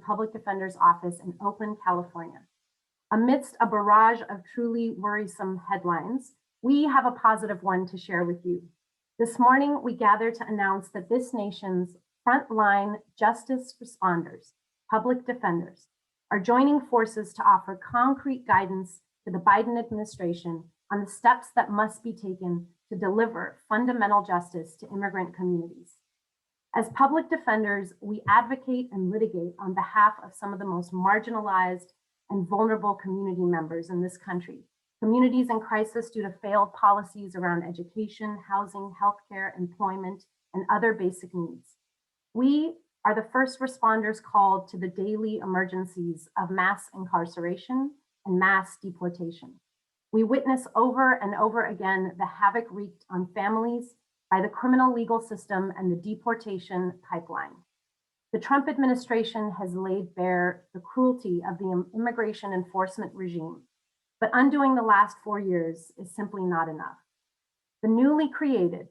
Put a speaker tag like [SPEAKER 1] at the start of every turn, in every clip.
[SPEAKER 1] Public Defender's Office in Oakland, California. Amidst a barrage of truly worrisome headlines, we have a positive one to share with you. This morning, we gather to announce that this nation's frontline justice responders, public defenders, are joining forces to offer concrete guidance to the Biden administration on the steps that must be taken to deliver fundamental justice to immigrant communities. As public defenders, we advocate and litigate on behalf of some of the most marginalized and vulnerable community members in this country, communities in crisis due to failed policies around education, housing, healthcare, employment, and other basic needs. We are the first responders called to the daily emergencies of mass incarceration and mass deportation. We witness over and over again the havoc wreaked on families by the criminal legal system and the deportation pipeline. The Trump administration has laid bare the cruelty of the immigration enforcement regime, but undoing the last 4 years is simply not enough. The newly created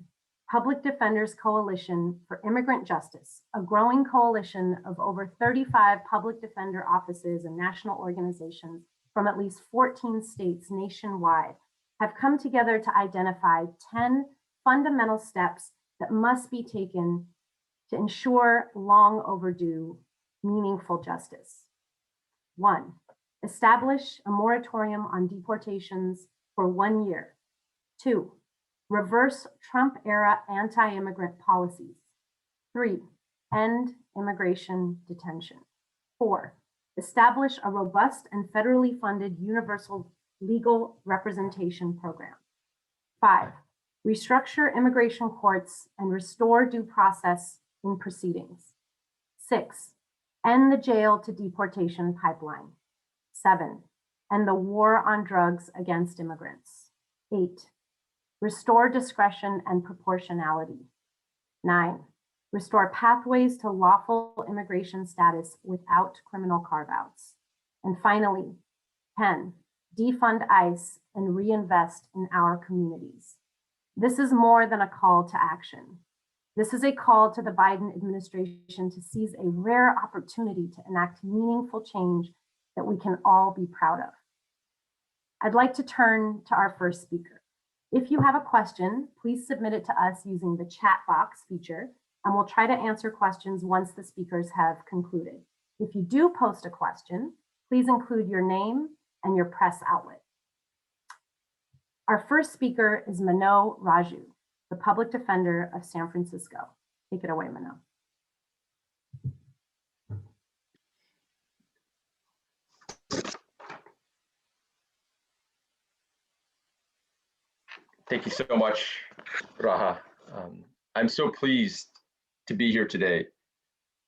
[SPEAKER 1] Public Defenders Coalition for Immigrant Justice, a growing coalition of over 35 public defender offices and national organizations from at least 14 states nationwide, have come together to identify 10 fundamental steps that must be taken to ensure long overdue, meaningful justice. 1, establish a moratorium on deportations for 1 year. 2, reverse Trump-era anti-immigrant policies. 3, end immigration detention. 4, establish a robust and federally funded universal legal representation program. 5, restructure immigration courts and restore due process in proceedings. 6, end the jail to deportation pipeline. 7, end the war on drugs against immigrants. 8, restore discretion and proportionality. 9, restore pathways to lawful immigration status without criminal carve-outs. And finally, 10, defund ICE and reinvest in our communities. This is more than a call to action. This is a call to the Biden administration to seize a rare opportunity to enact meaningful change that we can all be proud of. I'd like to turn to our first speaker. If you have a question, please submit it to us using the chat box feature, and we'll try to answer questions once the speakers have concluded. If you do post a question, please include your name and your press outlet. Our first speaker is Manoj Raju, the public defender of San Francisco. Take it away, Manoj.
[SPEAKER 2] Thank you so much, Raha. I'm so pleased to be here today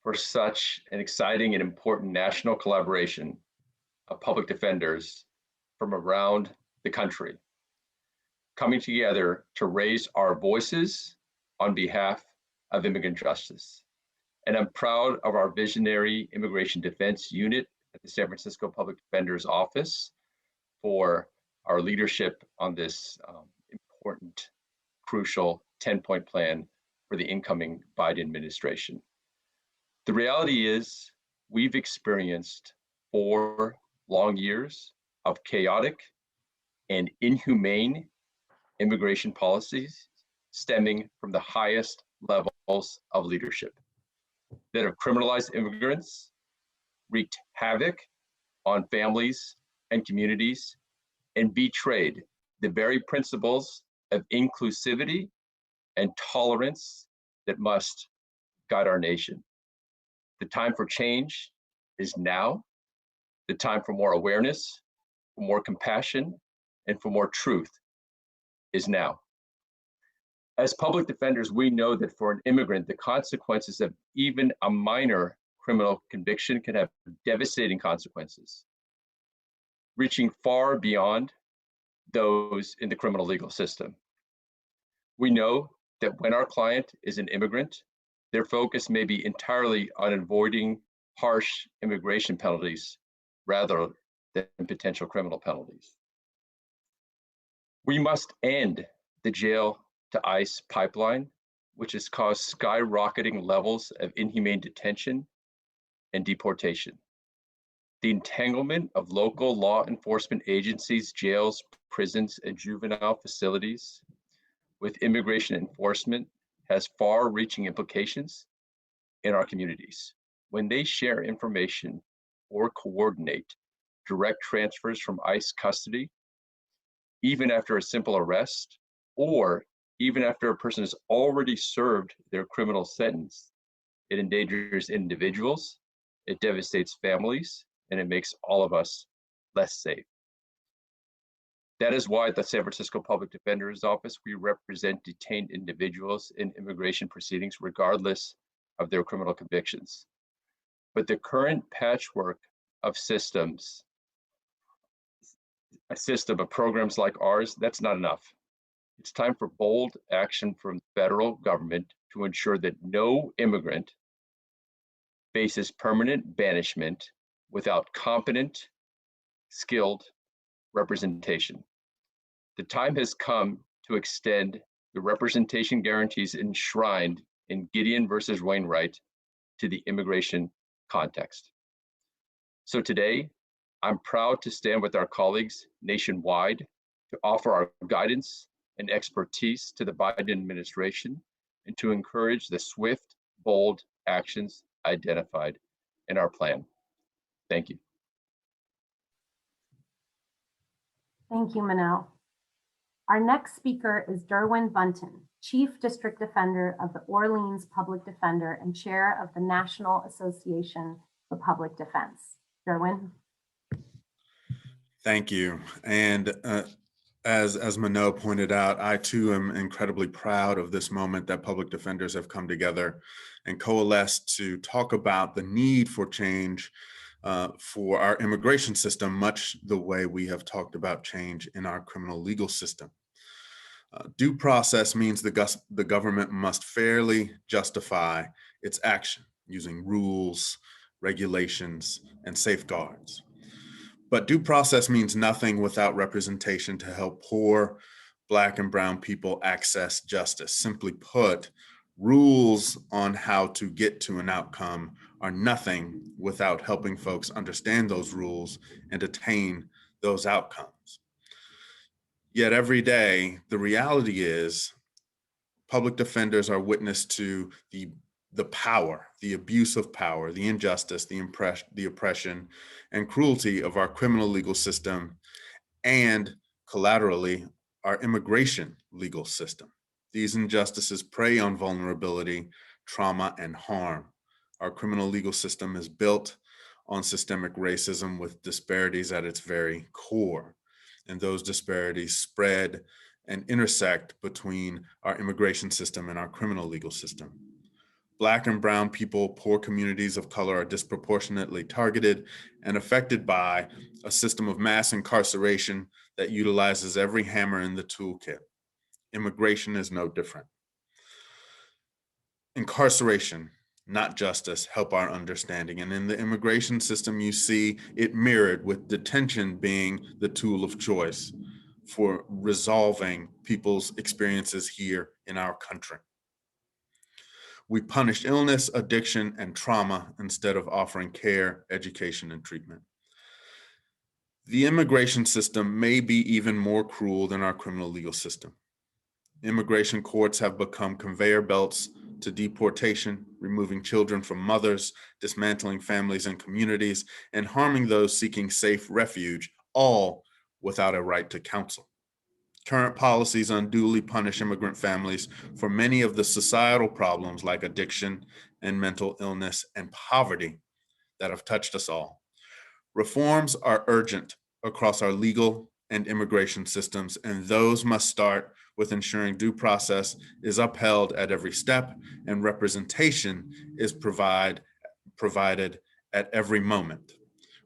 [SPEAKER 2] for such an exciting and important national collaboration of public defenders from around the country, coming together to raise our voices on behalf of immigrant justice. And I'm proud of our visionary immigration defense unit at the San Francisco Public Defender's Office for our leadership on this important, crucial 10-point plan for the incoming Biden administration. The reality is we've experienced 4 long years of chaotic and inhumane immigration policies stemming from the highest levels of leadership that have criminalized immigrants, wreaked havoc on families and communities, and betrayed the very principles of inclusivity and tolerance that must guide our nation. The time for change is now. The time for more awareness, for more compassion, and for more truth is now. As public defenders, we know that for an immigrant, the consequences of even a minor criminal conviction can have devastating consequences, reaching far beyond those in the criminal legal system. We know that when our client is an immigrant, their focus may be entirely on avoiding harsh immigration penalties rather than potential criminal penalties. We must end the jail to ICE pipeline, which has caused skyrocketing levels of inhumane detention and deportation. The entanglement of local law enforcement agencies, jails, prisons, and juvenile facilities with immigration enforcement has far-reaching implications in our communities. When they share information or coordinate direct transfers from ICE custody, even after a simple arrest, or even after a person has already served their criminal sentence, it endangers individuals, it devastates families, and it makes all of us less safe. That is why at the San Francisco Public Defender's Office, we represent detained individuals in immigration proceedings, regardless of their criminal convictions. But the current patchwork of systems, a system of programs like ours, that's not enough. It's time for bold action from the federal government to ensure that no immigrant faces permanent banishment without competent, skilled representation. The time has come to extend the representation guarantees enshrined in Gideon versus Wainwright to the immigration context. So today, I'm proud to stand with our colleagues nationwide to offer our guidance and expertise to the Biden administration and to encourage the swift, bold actions identified in our plan. Thank you.
[SPEAKER 1] Thank you, Manel. Our next speaker is Derwin Bunton, Chief District Defender of the Orleans Public Defender and Chair of the National Association for Public Defense. Derwin.
[SPEAKER 3] Thank you. And as Manel pointed out, I too am incredibly proud of this moment that public defenders have come together and coalesced to talk about the need for change for our immigration system, much the way we have talked about change in our criminal legal system. Due process means the government must fairly justify its action using rules, regulations, and safeguards. But due process means nothing without representation to help poor Black and brown people access justice. Simply put, rules on how to get to an outcome are nothing without helping folks understand those rules and attain those outcomes. Yet every day, the reality is public defenders are witness to the power, the abuse of power, the injustice, the oppression, and cruelty of our criminal legal system, and collaterally, our immigration legal system. These injustices prey on vulnerability, trauma, and harm. Our criminal legal system is built on systemic racism with disparities at its very core. And those disparities spread and intersect between our immigration system and our criminal legal system. Black and brown people, poor communities of color are disproportionately targeted and affected by a system of mass incarceration that utilizes every hammer in the toolkit. Immigration is no different. Incarceration, not justice, help our understanding. And in the immigration system, you see it mirrored with detention being the tool of choice for resolving people's experiences here in our country. We punish illness, addiction, and trauma instead of offering care, education, and treatment. The immigration system may be even more cruel than our criminal legal system. Immigration courts have become conveyor belts to deportation, removing children from mothers, dismantling families and communities, and harming those seeking safe refuge, all without a right to counsel. Current policies unduly punish immigrant families for many of the societal problems like addiction and mental illness and poverty that have touched us all. Reforms are urgent across our legal and immigration systems, and those must start with ensuring due process is upheld at every step and representation is provided at every moment.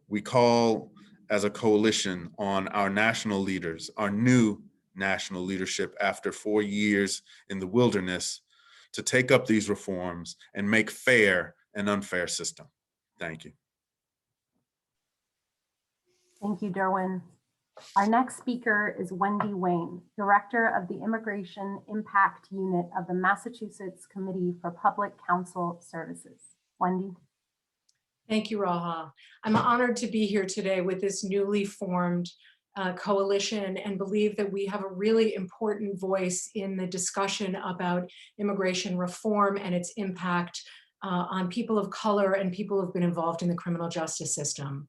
[SPEAKER 3] We call as a coalition on our national leaders, our new national leadership after 4 years in the wilderness, to take up these reforms and make fair an unfair system. Thank you.
[SPEAKER 1] Thank you, Derwin. Our next speaker is Wendy Wayne, Director of the Immigration Impact Unit of the Massachusetts Committee for Public Counsel Services. Wendy.
[SPEAKER 4] Thank you, Raha. I'm honored to be here today with this newly formed coalition and believe that we have a really important voice in the discussion about immigration reform and its impact on people of color and people who've been involved in the criminal justice system.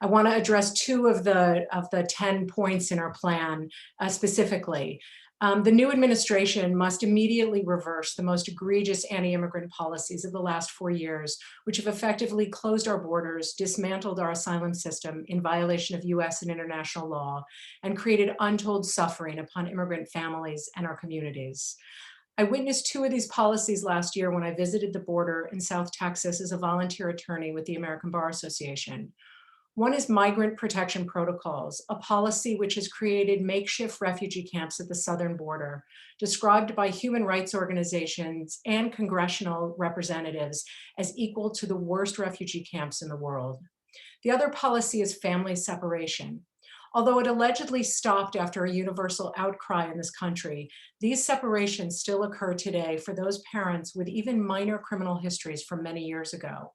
[SPEAKER 4] I want to address two of the 10 points in our plan specifically. The new administration must immediately reverse the most egregious anti-immigrant policies of the last 4 years, which have effectively closed our borders, dismantled our asylum system in violation of US and international law, and created untold suffering upon immigrant families and our communities. I witnessed two of these policies last year when I visited the border in South Texas as a volunteer attorney with the American Bar Association. One is migrant protection protocols, a policy which has created makeshift refugee camps at the southern border, described by human rights organizations and congressional representatives as equal to the worst refugee camps in the world. The other policy is family separation. Although it allegedly stopped after a universal outcry in this country, these separations still occur today for those parents with even minor criminal histories from many years ago.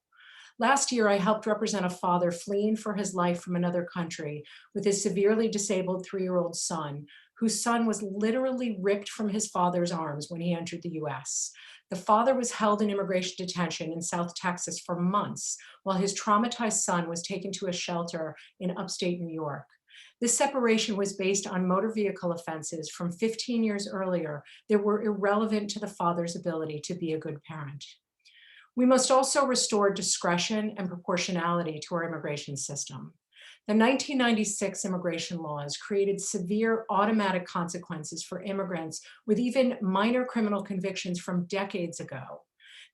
[SPEAKER 4] Last year, I helped represent a father fleeing for his life from another country with his severely disabled 3-year-old son, whose son was literally ripped from his father's arms when he entered the US. The father was held in immigration detention in South Texas for months, while his traumatized son was taken to a shelter in upstate New York. This separation was based on motor vehicle offenses from 15 years earlier that were irrelevant to the father's ability to be a good parent. We must also restore discretion and proportionality to our immigration system. The 1996 immigration laws created severe automatic consequences for immigrants with even minor criminal convictions from decades ago.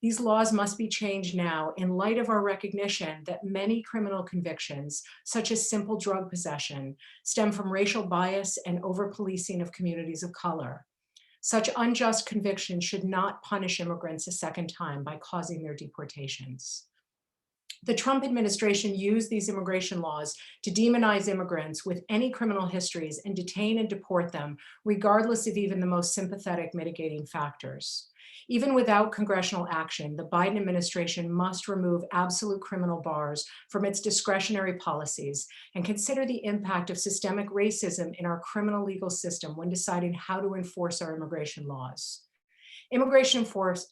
[SPEAKER 4] These laws must be changed now in light of our recognition that many criminal convictions, such as simple drug possession, stem from racial bias and over-policing of communities of color. Such unjust convictions should not punish immigrants a second time by causing their deportations. The Trump administration used these immigration laws to demonize immigrants with any criminal histories and detain and deport them, regardless of even the most sympathetic mitigating factors. Even without congressional action, the Biden administration must remove absolute criminal bars from its discretionary policies and consider the impact of systemic racism in our criminal legal system when deciding how to enforce our immigration laws. Immigration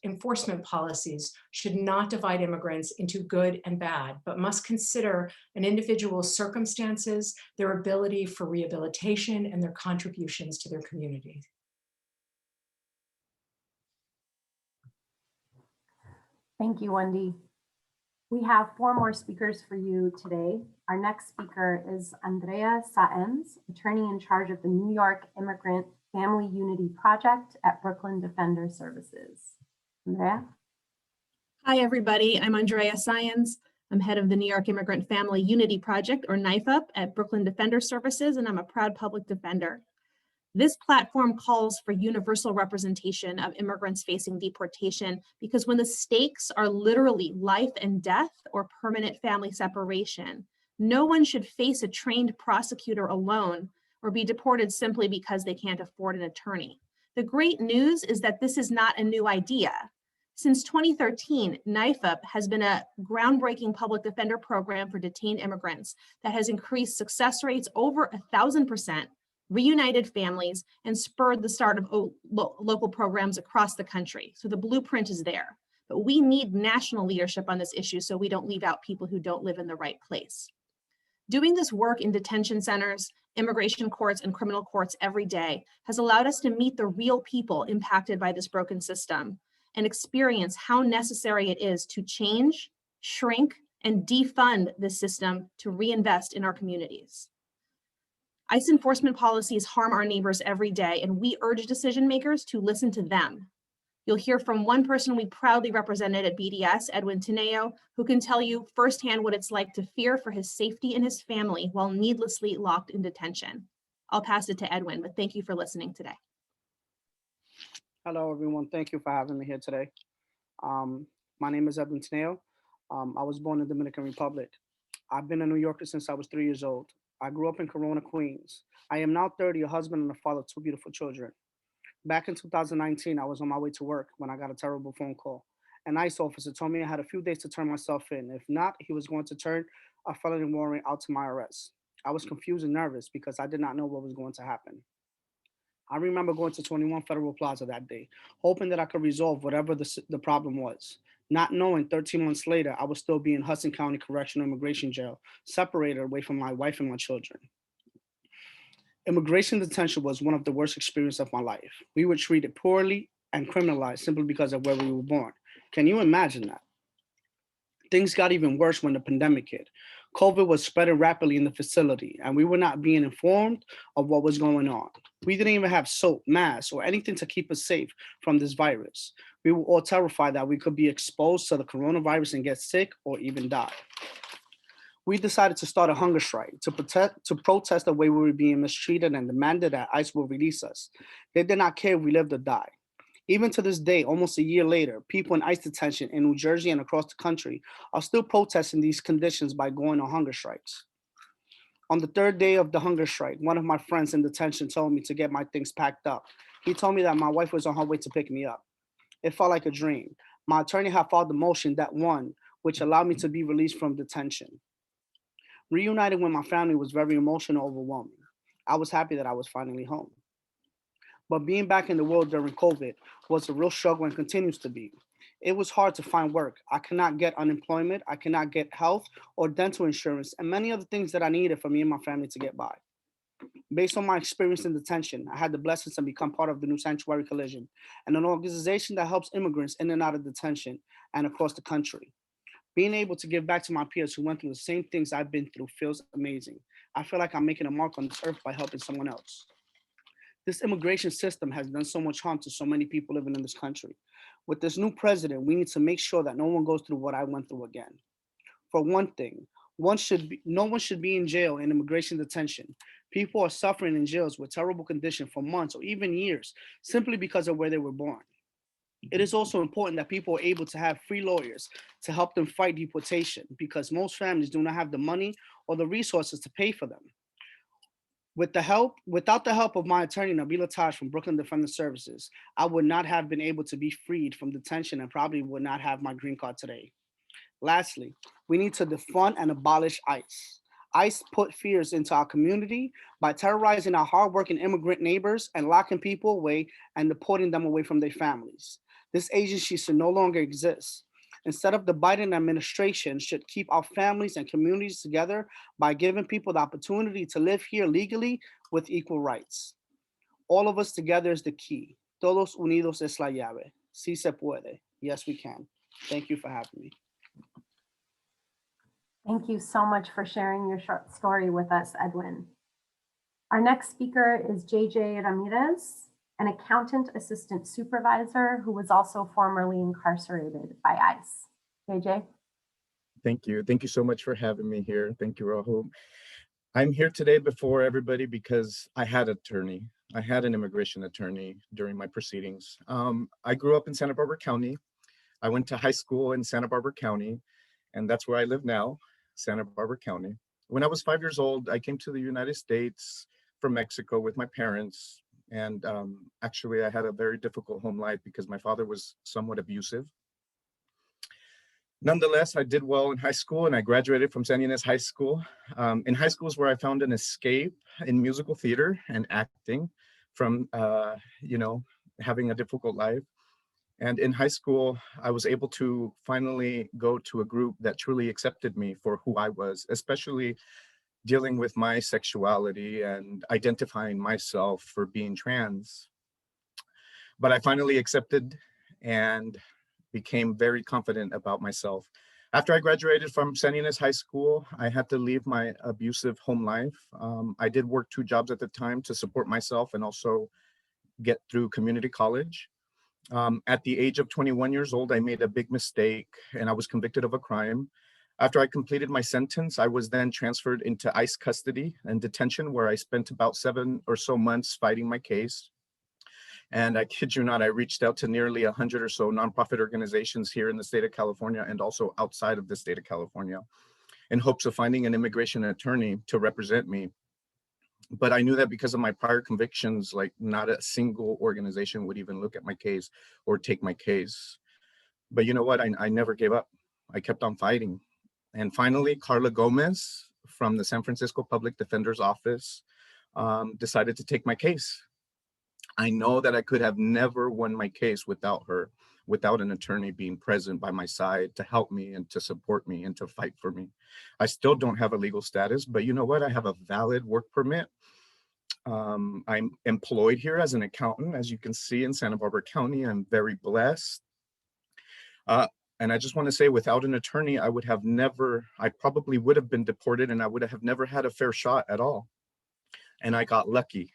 [SPEAKER 4] enforcement policies should not divide immigrants into good and bad, but must consider an individual's circumstances, their ability for rehabilitation, and their contributions to their community.
[SPEAKER 1] Thank you, Wendy. We have 4 more speakers for you today. Our next speaker is Andrea Saenz, attorney in charge of the New York Immigrant Family Unity Project at Brooklyn Defender Services. Andrea?
[SPEAKER 5] Hi, everybody. I'm Andrea Saenz. I'm head of the New York Immigrant Family Unity Project, or NYFUP, at Brooklyn Defender Services, and I'm a proud public defender. This platform calls for universal representation of immigrants facing deportation because when the stakes are literally life and death or permanent family separation, no one should face a trained prosecutor alone or be deported simply because they can't afford an attorney. The great news is that this is not a new idea. Since 2013, NYFUP has been a groundbreaking public defender program for detained immigrants that has increased success rates over 1,000%, reunited families, and spurred the start of local programs across the country. So the blueprint is there, but we need national leadership on this issue so we don't leave out people who don't live in the right place. Doing this work in detention centers, immigration courts, and criminal courts every day has allowed us to meet the real people impacted by this broken system and experience how necessary it is to change, shrink, and defund the system to reinvest in our communities. ICE enforcement policies harm our neighbors every day, and we urge decision makers to listen to them. You'll hear from one person we proudly represented at BDS, Edwin Teneo, who can tell you firsthand what it's like to fear for his safety and his family while needlessly locked in detention. I'll pass it to Edwin, but thank you for listening today.
[SPEAKER 6] Hello, everyone. Thank you for having me here today. My name is Edwin Teneo. I was born in the Dominican Republic. I've been a New Yorker since I was 3 years old. I grew up in Corona, Queens. I am now 30, a husband and a father of 2 beautiful children. Back in 2019, I was on my way to work when I got a terrible phone call. An ICE officer told me I had a few days to turn myself in. If not, he was going to turn a felony warrant out to my arrest. I was confused and nervous because I did not know what was going to happen. I remember going to 21 Federal Plaza that day, hoping that I could resolve whatever the problem was. Not knowing 13 months later, I would still be in Hudson County Correctional Immigration Jail, separated away from my wife and my children. Immigration detention was one of the worst experiences of my life. We were treated poorly and criminalized simply because of where we were born. Can you imagine that? Things got even worse when the pandemic hit. COVID was spreading rapidly in the facility, and we were not being informed of what was going on. We didn't even have soap, masks, or anything to keep us safe from this virus. We were all terrified that we could be exposed to the coronavirus and get sick or even die. We decided to start a hunger strike to protest the way we were being mistreated and demanded that ICE will release us. They did not care if we lived or died. Even to this day, almost a year later, people in ICE detention in New Jersey and across the country are still protesting these conditions by going on hunger strikes. On the third day of the hunger strike, one of my friends in detention told me to get my things packed up. He told me that my wife was on her way to pick me up. It felt like a dream. My attorney had filed the motion that won, which allowed me to be released from detention. Reuniting with my family was very emotional, overwhelming. I was happy that I was finally home. But being back in the world during COVID was a real struggle and continues to be. It was hard to find work. I could not get unemployment. I could not get health or dental insurance and many other things that I needed for me and my family to get by. Based on my experience in detention, I had the blessing to become part of the New Sanctuary Coalition, and an organization that helps immigrants in and out of detention and across the country. Being able to give back to my peers who went through the same things I've been through feels amazing. I feel like I'm making a mark on this earth by helping someone else. This immigration system has done so much harm to so many people living in this country. With this new president, we need to make sure that no one goes through what I went through again. For one thing, no one should be in jail in immigration detention. People are suffering in jails with terrible conditions for months or even years simply because of where they were born. It is also important that people are able to have free lawyers to help them fight deportation because most families do not have the money or the resources to pay for them. Without the help of my attorney, Nabila Taj from Brooklyn Defender Services, I would not have been able to be freed from detention and probably would not have my green card today. Lastly, we need to defund and abolish ICE. ICE put fears into our community by terrorizing our hardworking immigrant neighbors and locking people away and deporting them away from their families. This agency should no longer exist. Instead of the Biden administration should keep our families and communities together by giving people the opportunity to live here legally with equal rights. All of us together is the key. Todos unidos es la llave. Sí se puede. Yes, we can. Thank you for having me.
[SPEAKER 1] Thank you so much for sharing your short story with us, Edwin. Our next speaker is JJ Ramirez, an accountant assistant supervisor who was also formerly incarcerated by ICE. JJ?
[SPEAKER 7] Thank you. Thank you so much for having me here. Thank you, Rahul. I'm here today before everybody because I had an attorney. I had an immigration attorney during my proceedings. I grew up in Santa Barbara County. I went to high school in Santa Barbara County, and that's where I live now, Santa Barbara County. When I was 5 years old, I came to the United States from Mexico with my parents. And actually, I had a very difficult home life because my father was somewhat abusive. Nonetheless, I did well in high school and I graduated from San Ynez High School. In high school is where I found an escape in musical theater and acting from, having a difficult life. And in high school, I was able to finally go to a group that truly accepted me for who I was, especially dealing with my sexuality and identifying myself for being trans. But I finally accepted and became very confident about myself. After I graduated from San Ynez High School, I had to leave my abusive home life. I did work 2 jobs at the time to support myself and also get through community college. At the age of 21 years old, I made a big mistake and I was convicted of a crime. After I completed my sentence, I was then transferred into ICE custody and detention, where I spent about 7 or so months fighting my case. And I kid you not, I reached out to nearly 100 or so nonprofit organizations here in the state of California and also outside of the state of California in hopes of finding an immigration attorney to represent me. But I knew that because of my prior convictions, like not a single organization would even look at my case or take my case. But you know what? I never gave up. I kept on fighting. And finally, Carla Gomez from the San Francisco Public Defender's Office decided to take my case. I know that I could have never won my case without her, without an attorney being present by my side to help me and to support me and to fight for me. I still don't have a legal status, but you know what? I have a valid work permit. I'm employed here as an accountant, as you can see in Santa Barbara County. I'm very blessed. And I just want to say, without an attorney, I probably would have been deported, and I would have never had a fair shot at all. And I got lucky.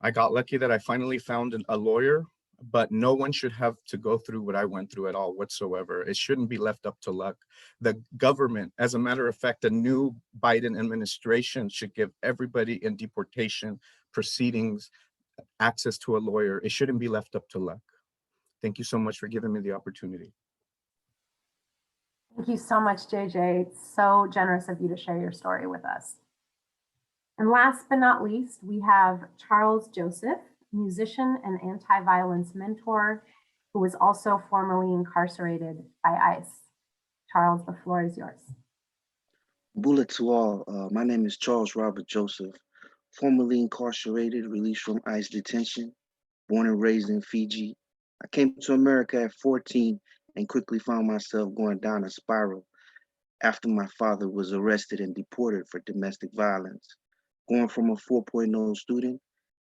[SPEAKER 7] I got lucky that I finally found a lawyer, but no one should have to go through what I went through at all whatsoever. It shouldn't be left up to luck. The government, as a matter of fact, the new Biden administration should give everybody in deportation proceedings access to a lawyer. It shouldn't be left up to luck. Thank you so much for giving me the opportunity.
[SPEAKER 1] Thank you so much, JJ. It's so generous of you to share your story with us. And last but not least, we have Charles Joseph, musician and anti-violence mentor, who was also formerly incarcerated by ICE. Charles, the floor is yours.
[SPEAKER 8] Bullet to all. My name is Charles Robert Joseph, formerly incarcerated, released from ICE detention, born and raised in Fiji. I came to America at 14 and quickly found myself going down a spiral after my father was arrested and deported for domestic violence, going from a 4.0 student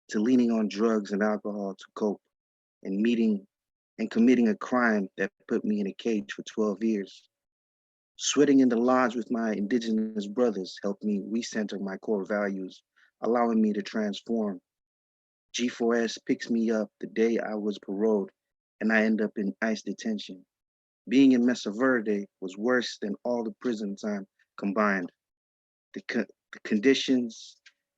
[SPEAKER 8] to leaning on drugs and alcohol to cope, and committing a crime that put me in a cage for 12 years. Sweating in the lodge with my indigenous brothers helped me recenter my core values, allowing me to transform. G4S picks me up the day I was paroled, and I end up in ICE detention. Being in Mesa Verde was worse than all the prison time combined. The conditions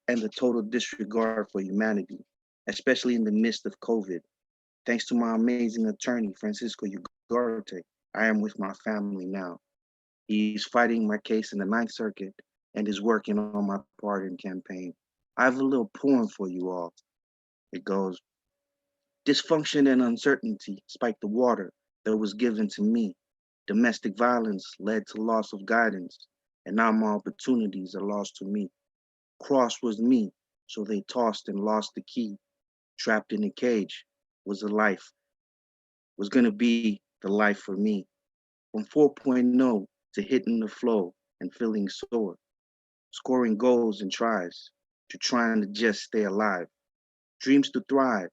[SPEAKER 8] and the total disregard for humanity, especially in the midst of COVID. Thanks to my amazing attorney, Francisco Ugarte, I am with my family now. He's fighting my case in the Ninth Circuit and is working on my pardon campaign. I have a little poem for you all. It goes, dysfunction and uncertainty spiked the water that was given to me. Domestic violence led to loss of guidance, and now my opportunities are lost to me. Cross was me, so they tossed and lost the key. Trapped in a cage was gonna be the life for me. From 4.0 to hitting the flow and feeling sore, scoring goals and tries, to trying to just stay alive. Dreams to thrive,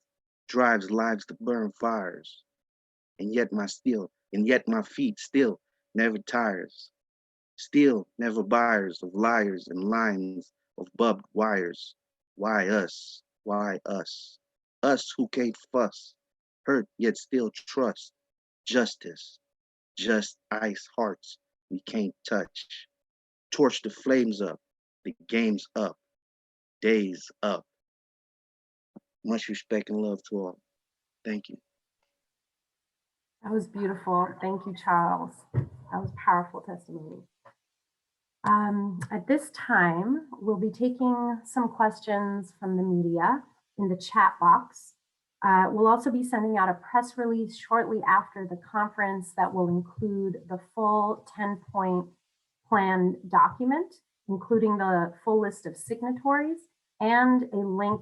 [SPEAKER 8] drives lives to burn fires. And yet my feet still never tires. Still never buyers of liars and lines of bubbed wires. Why us? Why us? Us who can't fuss, hurt yet still trust. Justice, just ice hearts we can't touch. Torch the flames up, the game's up, days up. Much respect and love to all. Thank you.
[SPEAKER 1] That was beautiful. Thank you, Charles. That was powerful testimony. At this time, we'll be taking some questions from the media in the chat box. We'll also be sending out a press release shortly after the conference that will include the full 10-point plan document, including the full list of signatories and a link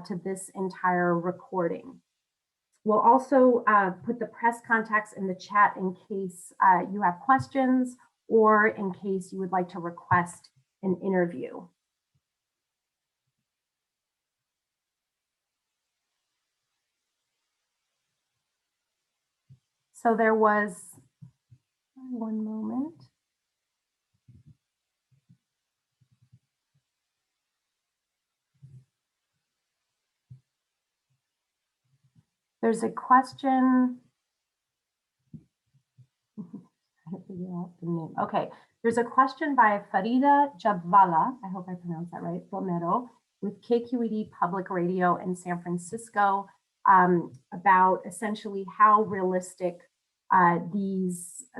[SPEAKER 1] to this entire recording. We'll also put the press contacts in the chat in case you have questions or in case you would like to request an interview. So there was, one moment. There's a question. Okay, there's a question by Farida Jabvala, I hope I pronounced that right, Romero, with KQED Public Radio in San Francisco about essentially how realistic the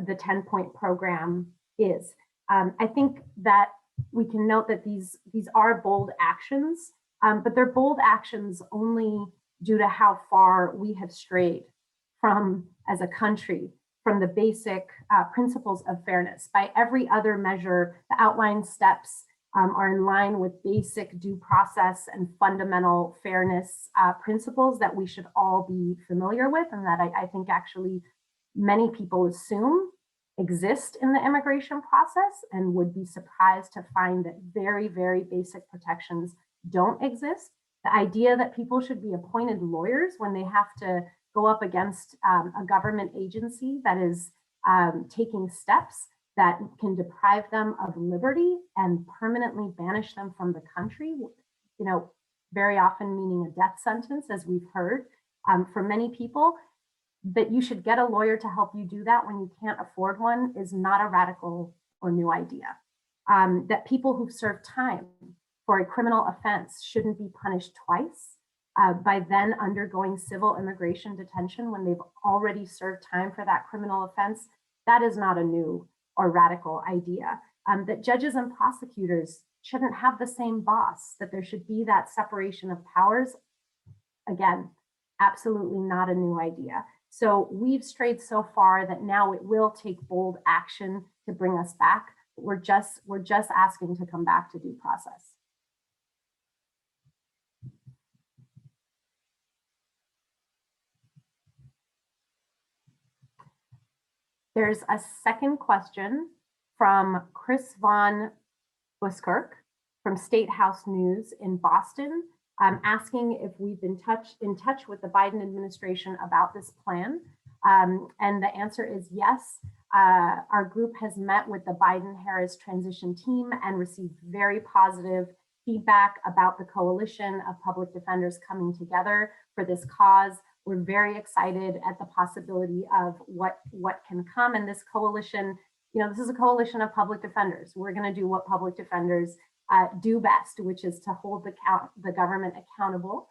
[SPEAKER 1] 10-point program is. I think that we can note that these are bold actions, but they're bold actions only due to how far we have strayed from, as a country, from the basic principles of fairness. By every other measure, the outlined steps are in line with basic due process and fundamental fairness principles that we should all be familiar with, and that I think actually many people assume exist in the immigration process and would be surprised to find that very, very basic protections don't exist. The idea that people should be appointed lawyers when they have to go up against a government agency that is taking steps that can deprive them of liberty and permanently banish them from the country, very often meaning a death sentence, as we've heard for many people, that you should get a lawyer to help you do that when you can't afford one is not a radical or new idea. That people who've served time for a criminal offense shouldn't be punished twice by then undergoing civil immigration detention when they've already served time for that criminal offense, that is not a new or radical idea. That judges and prosecutors shouldn't have the same boss, that there should be that separation of powers. Again, absolutely not a new idea. So we've strayed so far that now it will take bold action to bring us back. We're just asking to come back to due process. There's a second question from Chris Von Buskirk from State House News in Boston, asking if we've been in touch with the Biden administration about this plan. And the answer is yes. Our group has met with the Biden-Harris transition team and received very positive feedback about the coalition of public defenders coming together for this cause. We're very excited at the possibility of what can come. And this coalition, this is a coalition of public defenders. We're going to do what public defenders do best, which is to hold the government accountable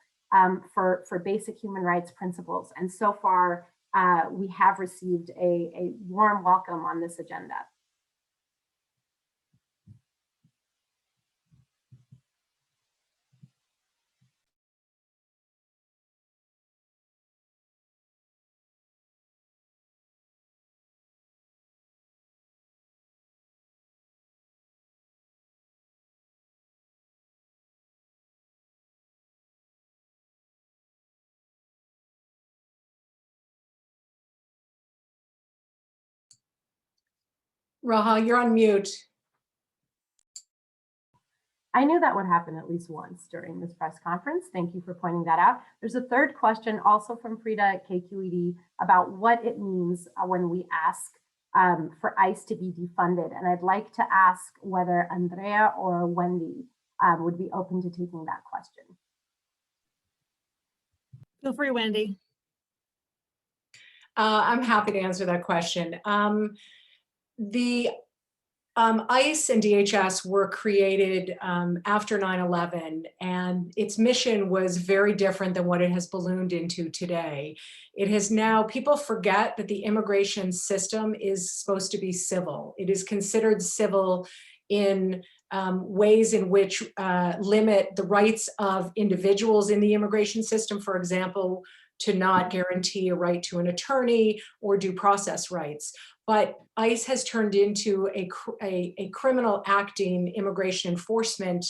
[SPEAKER 1] for basic human rights principles. And so far, we have received a warm welcome on this agenda.
[SPEAKER 4] Raha, you're on mute.
[SPEAKER 1] I knew that would happen at least once during this press conference. Thank you for pointing that out. There's a third question also from Frida at KQED about what it means when we ask for ICE to be defunded. And I'd like to ask whether Andrea or Wendy would be open to taking that question.
[SPEAKER 5] Feel free, Wendy.
[SPEAKER 4] I'm happy to answer that question. The ICE and DHS were created after 9/11, and its mission was very different than what it has ballooned into today. It has now, people forget that the immigration system is supposed to be civil. It is considered civil in ways in which limit the rights of individuals in the immigration system, for example, to not guarantee a right to an attorney or due process rights. But ICE has turned into a criminal acting immigration enforcement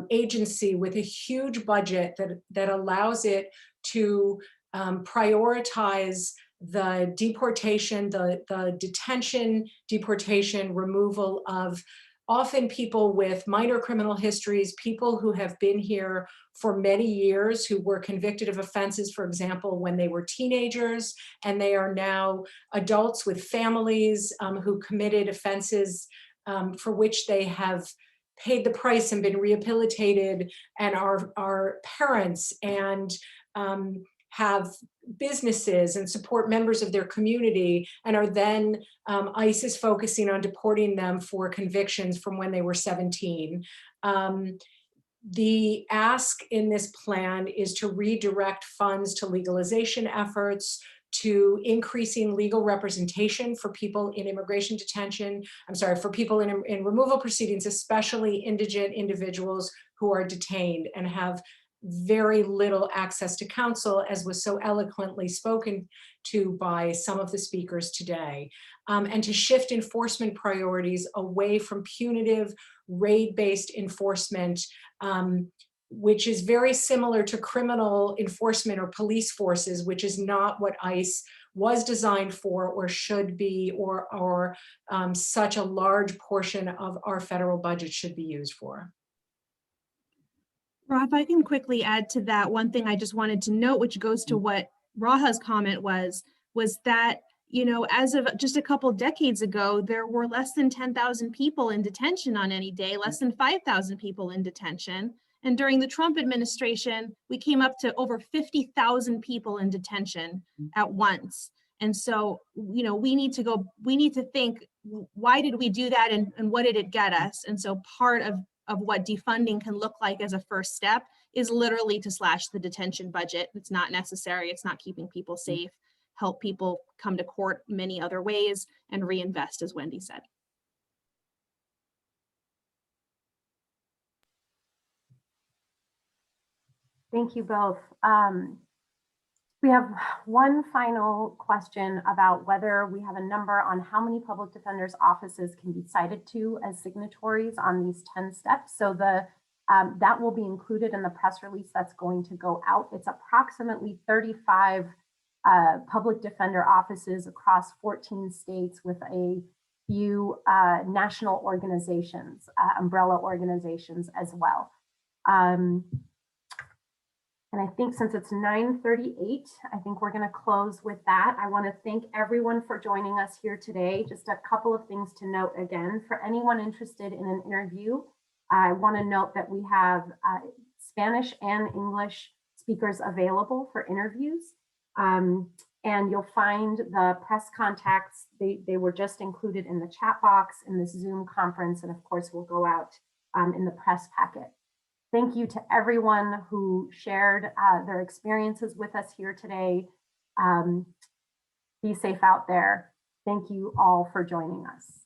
[SPEAKER 4] agency with a huge budget that allows it to prioritize the deportation, the detention, deportation, removal of often people with minor criminal histories, people who have been here for many years, who were convicted of offenses, for example, when they were teenagers, and they are now adults with families who committed offenses for which they have paid the price and been rehabilitated, and are parents and have businesses and support members of their community, and are then, ICE is focusing on deporting them for convictions from when they were 17. The ask in this plan is to redirect funds to legalization efforts, to increasing legal representation for people in immigration detention, for people in removal proceedings, especially indigent individuals who are detained and have very little access to counsel, as was so eloquently spoken to by some of the speakers today, and to shift enforcement priorities away from punitive raid-based enforcement, which is very similar to criminal enforcement or police forces, which is not what ICE was designed for or should be, or such a large portion of our federal budget should be used for.
[SPEAKER 5] Ra, if I can quickly add to that, one thing I just wanted to note, which goes to what Raha's comment was that, you know, as of just a couple decades ago, there were less than 10,000 people in detention on any day, less than 5,000 people in detention. And during the Trump administration, we came up to over 50,000 people in detention at once. And so, you know, we need to think, why did we do that, and what did it get us? And so part of what defunding can look like as a first step is literally to slash the detention budget. It's not necessary. It's not keeping people safe. Help people come to court many other ways and reinvest, as Wendy said.
[SPEAKER 1] Thank you both. We have one final question about whether we have a number on how many public defenders' offices can be cited to as signatories on these 10 steps. So that will be included in the press release that's going to go out. It's approximately 35 public defender offices across 14 states with a few national organizations, umbrella organizations as well. And I think since it's 9:38, I think we're going to close with that. I want to thank everyone for joining us here today. Just a couple of things to note again. For anyone interested in an interview, I want to note that we have Spanish and English speakers available for interviews. And you'll find the press contacts. They were just included in the chat box in this Zoom conference. And of course, will go out in the press packet. Thank you to everyone who shared their experiences with us here today. Be safe out there. Thank you all for joining us.